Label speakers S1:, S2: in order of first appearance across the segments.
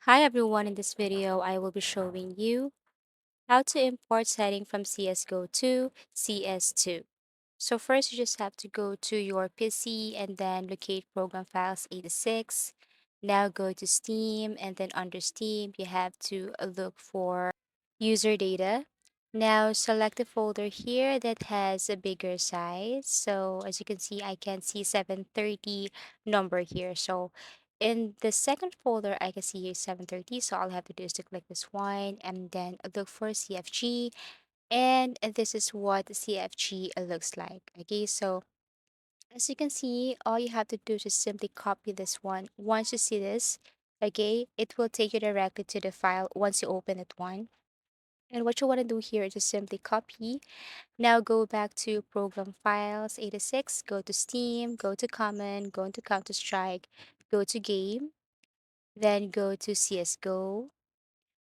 S1: Hi everyone, in this video I will be showing you how to import setting from CSGO to CS2. So first you just have to go to your PC and then locate program files 86. Now go to Steam and then under Steam you have to look for user data. Now select a folder here that has a bigger size. So as you can see, I can see 730 number here. So in the second folder, I can see 730. So all I have to do is to click this one and then look for CFG. And this is what CFG looks like. Okay, so as you can see, all you have to do is just simply copy this one. Once you see this, okay, it will take you directly to the file once you open it one. And what you want to do here is just simply copy. Now go back to Program Files 86, go to Steam, go to Common, go into Counter-Strike, go to Game, then go to CSGO.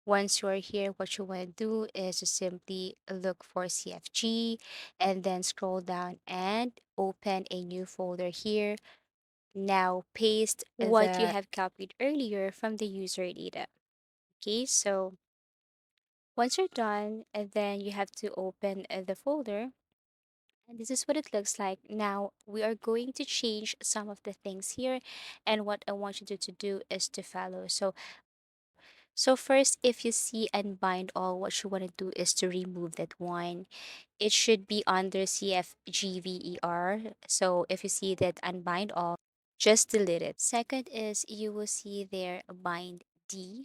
S1: Once you're here, what you want to do is just simply look for CFG and then scroll down and open a new folder here. Now paste what you have copied earlier from the user data. Okay, so once you're done, and then you have to open the folder. And this is what it looks like. Now we are going to change some of the things here. And what I want you to do is to follow. So first, if you see unbind all, what you want to do is to remove that one. It should be under CFGVER. So if you see that unbind all, just delete it. Second is you will see there bind D.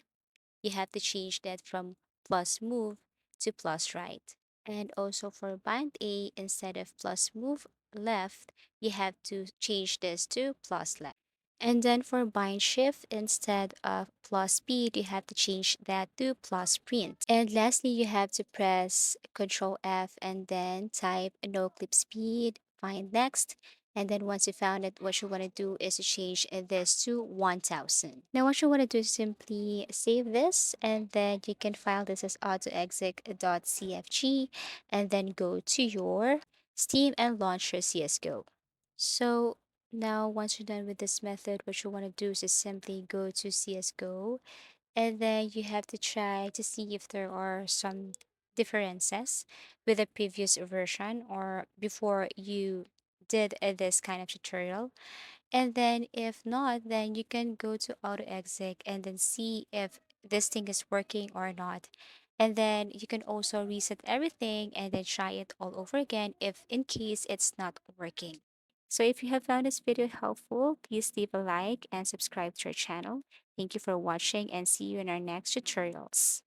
S1: You have to change that from plus move to plus right. And also for bind A, instead of plus move left, you have to change this to plus left. And then for bind shift, instead of plus speed, you have to change that to plus print. And lastly, you have to press Control F and then type no clip speed, find next. And then once you found it, what you want to do is to change this to 1000. Now what you want to do is simply save this and then you can file this as autoexec.cfg and then go to your Steam and launch your CSGO. So now once you're done with this method, what you want to do is just simply go to CSGO and then you have to try to see if there are some differences with the previous version or before you did this kind of tutorial. And then if not, then you can go to auto exec and then see if this thing is working or not. And then you can also reset everything and then try it all over again if in case it's not working. So if you have found this video helpful, please leave a like and subscribe to our channel. Thank you for watching and see you in our next tutorials.